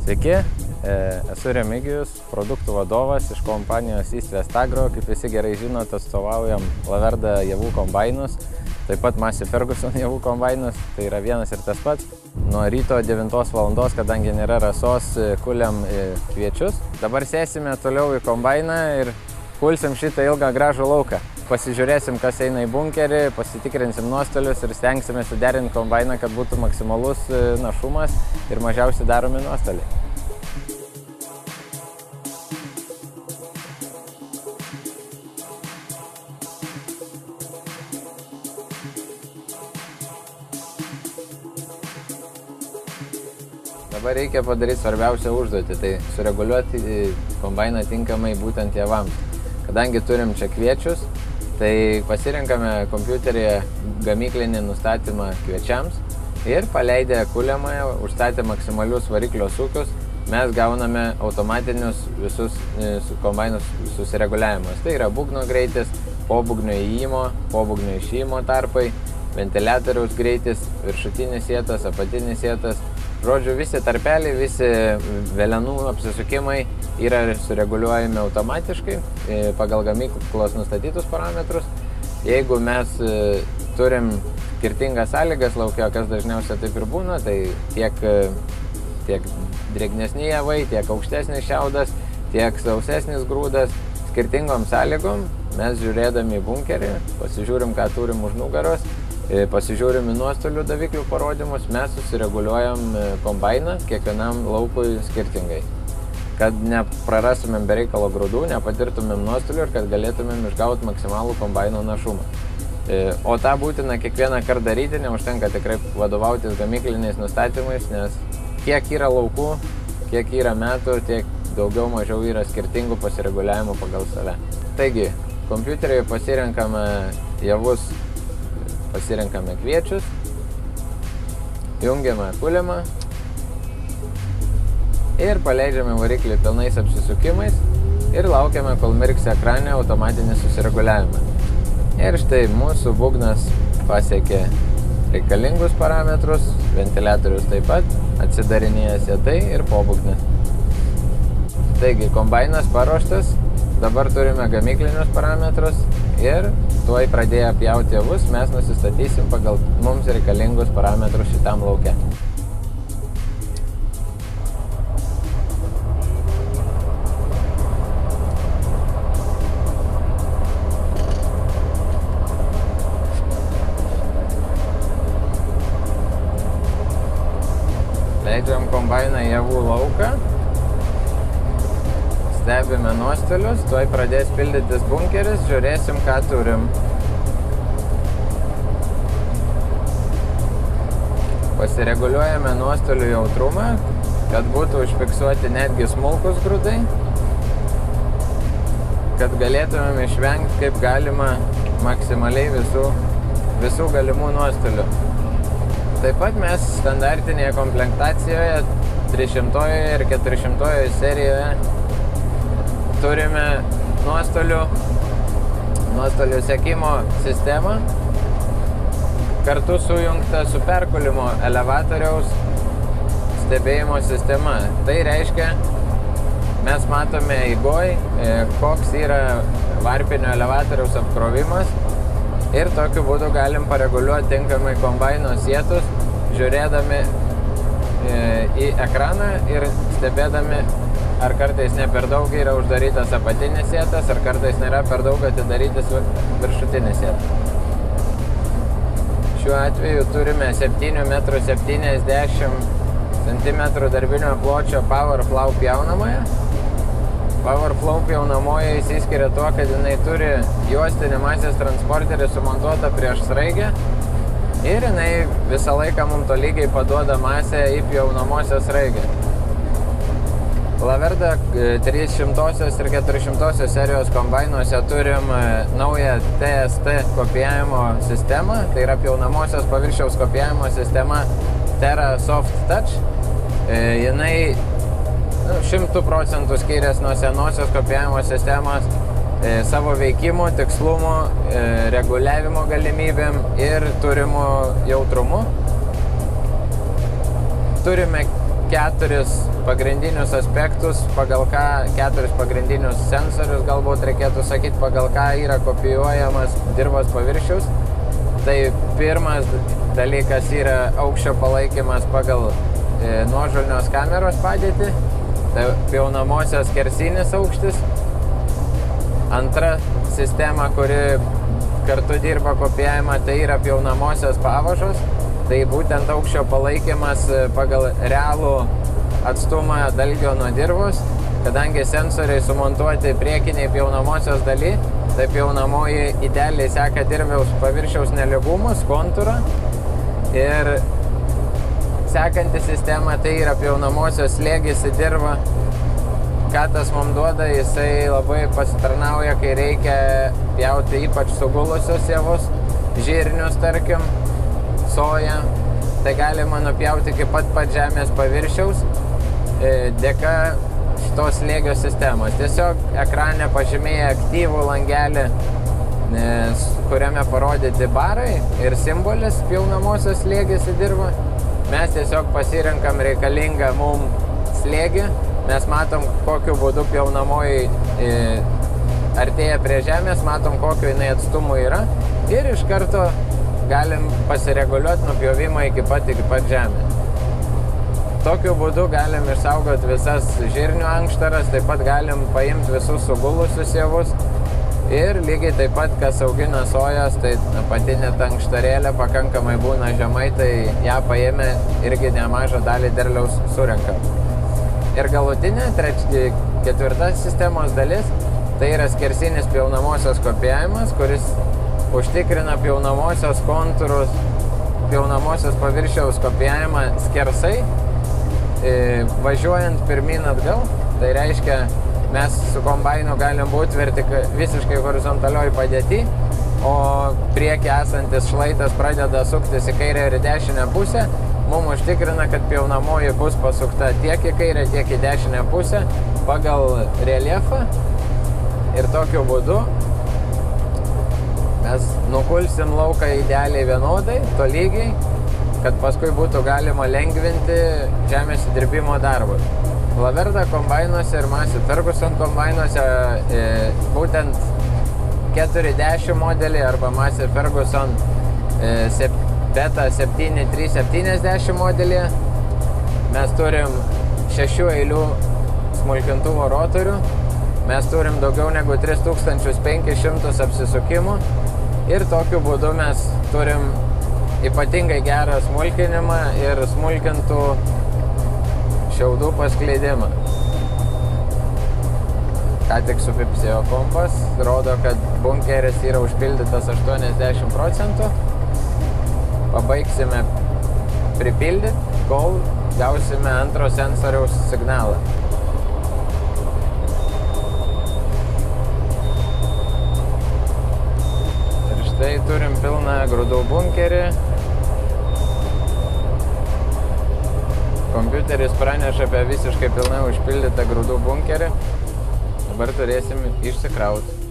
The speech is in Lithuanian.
Sveiki, esu Remigijus, produktų vadovas iš kompanijos East West Agro. Kaip visi gerai žinot, atstovaujam Laverda javų kombainus, taip pat Massey Ferguson javų kombainus, tai yra vienas ir tas pats. Nuo ryto 9 valandos, kadangi nėra rasos, kuliam kviečius. Dabar sėsime toliau į kombainą ir kulsim šitą ilgą gražų lauką. Pasižiūrėsim, kas eina į bunkerį, pasitikrinsim nuostolius ir stengsime suderinti kombainą, kad būtų maksimalus našumas ir mažiausiai daromi nuostoliai. Dabar reikia padaryti svarbiausią užduotį, tai sureguliuoti kombainą tinkamai būtent javams. Kadangi turim čia kviečius, tai pasirenkame kompiuteryje gamyklinį nustatymą kviečiams ir paleidę kuliamąją, užstatę maksimalius variklio sūkius, mes gauname automatinius visus kombainus susireguliavimus. Tai yra būgno greitis, pobūgnio įėjimo, pobūgnio išėjimo tarpai, ventiliatoriaus greitis, viršutinis sietas, apatinis sietas. Žodžiu, visi tarpeliai, visi velenų apsisukimai yra sureguliuojami automatiškai pagal gamyklos nustatytus parametrus. Jeigu mes turim skirtingas sąlygas lauke, kas dažniausiai taip ir būna, tai tiek drėgnesni javai, tiek aukštesnis šiaudas, tiek sausesnis grūdas, skirtingom sąlygom mes žiūrėdami į bunkerį, pasižiūrim, ką turim už nugaros, pasižiūrim į nuostolių daviklių parodymus, mes susireguliuojam kombainą kiekvienam laukui skirtingai. Kad neprarastumėm be reikalo grūdų, nepatirtumėm nuostolių ir kad galėtumėm išgauti maksimalų kombaino našumą. O tą būtina kiekvieną kartą daryti, neužtenka tikrai vadovautis gamykliniais nustatymais, nes kiek yra laukų, kiek yra metų, tiek daugiau mažiau yra skirtingų pasireguliavimų pagal save. Taigi, kompiuterijoje pasirenkame javus, pasirenkame kviečius, jungiame kuliamą ir paleidžiame variklį pilnais apsisukimais ir laukiame, kol mirks ekrane automatinį susireguliavimą. Ir štai mūsų būgnas pasiekė reikalingus parametrus, ventiliatorius taip pat, atsidarinėja sietai ir pobūgnis. Taigi, kombainas paruoštas, dabar turime gamyklinius parametrus ir tuoj pradėję pjauti javus mes nusistatysim pagal mums reikalingus parametrus šitam lauke. Leidžiam kombainą javų lauką. Stebime nuostolius, tuoj pradės pildytis bunkeris, žiūrėsim, ką turim. Pasireguliuojame nuostolių jautrumą, kad būtų užfiksuoti netgi smulkus grūdai, kad galėtumėm išvengti kaip galima maksimaliai visų galimų nuostolių. Taip pat mes standartinėje komplektacijoje 300 ir 400 serijoje turime nuostolių sekimo sistemą kartu sujungta su perkulimo elevatoriaus stebėjimo sistema. Tai reiškia, mes matome eigoj, koks yra varpinio elevatoriaus apkrovimas ir tokiu būdu galim pareguliuoti tinkamai kombaino sietus, žiūrėdami į ekraną ir stebėdami, ar kartais ne per daug yra uždarytas apatinis sietas, ar kartais nėra per daug atidarytas viršutinis sietas. Šiuo atveju turime 7,70 m darbinio pločio Powerflow pjaunamąją. Powerflow pjaunamoji įsiskiria tuo, kad jinai turi juostinį masės transporterį sumontuotą prieš sraigę ir jinai visą laiką mums tolygiai paduoda masę į pjaunamosios sraigę. Laverda 300 ir 400 serijos kombainuose turim naują TST kopijavimo sistemą, tai yra pjaunamosios paviršiaus kopijavimo sistema Terra Soft Touch. Jinai 100% skiriasi nuo senosios kopijavimo sistemos savo veikimo, tikslumo, reguliavimo galimybėm ir turimu jautrumu. Turime 4 pagrindinius aspektus, pagal ką 4 pagrindinius sensorius, galbūt reikėtų sakyti, pagal ką yra kopijuojamas dirvos paviršius. Tai pirmas dalykas yra aukščio palaikymas pagal nuožulnios kameros padėtį, tai pjaunamosios skersinis aukštis. Antra sistema, kuri kartu dirba kopijavimą, tai yra pjaunamosios pavažos. Tai būtent aukščio palaikymas pagal realų atstumą dalgio nuo dirvos, kadangi sensoriai sumontuoti priekiniai pjaunamosios daly, tai pjaunamoji idealiai seka dirviaus paviršiaus nelygumus, kontūrą. Ir sekanti sistema tai yra pjaunamosios slėgis į dirvą. Ką tas mums duoda, jisai labai pasitarnauja, kai reikia pjauti ypač sugulusios javus, žirnius tarkim, soją. Tai galima nupjauti iki pat žemės paviršiaus dėka šitos slėgio sistemos. Tiesiog ekrane pažymėja aktyvų langelį, kuriame parodyti barai ir simbolis pjaunamosios slėgis į dirvą. Mes tiesiog pasirenkam reikalingą mum slėgį. Mes matom, kokiu būdu pjaunamoji artėja prie žemės, matom, kokiu jinai atstumu yra ir iš karto galim pasireguliuoti nupjovimą iki pat žemės. Tokiu būdu galim išsaugoti visas žirnių ankštaras, taip pat galim paimti visus sugulusius javus ir lygiai taip pat, kas augina sojas, tai apatinė ta ankštarėlė pakankamai būna žemai, tai ją paėmė irgi nemažą dalį derliaus surenkam. Ir galutinė, ketvirta sistemos dalis, tai yra skersinis pjaunamosios kopijavimas, kuris užtikrina pjaunamosios kontūrus, pjaunamosios paviršiaus kopijavimą skersai, važiuojant pirmyn atgal. Tai reiškia, mes su kombainu galim būti visiškai horizontalioj padėty, o priekį esantis šlaitas pradeda suktis į kairę ir į dešinę pusę. Mums užtikrina, kad pjaunamoji bus pasukta tiek į kairę, tiek į dešinę pusę pagal reljefą. Ir tokiu būdu mes nukulsim lauką idealiai vienodai, tolygiai, kad paskui būtų galima lengvinti žemės įdirbimo darbus. Laverda kombainuose ir Massey Ferguson kombainuose būtent 410 modelį arba Massey Ferguson Beta 7370 modelį. Mes turim 6 eilių smulkintuvo rotorių. Mes turim daugiau negu 3500 apsisukimų. Ir tokiu būdu mes turim ypatingai gerą smulkinimą ir smulkintų šiaudų paskleidimą. Ką tik supipsėjo kompas, rodo, kad bunkeris yra užpildytas 80%. Pabaigsime pripildyti, kol gausime antro sensoriaus signalą. Ir štai turim pilną grūdų bunkerį. Kompiuteris praneša apie visiškai pilnai užpildytą grūdų bunkerį. Dabar turėsim išsikrauti.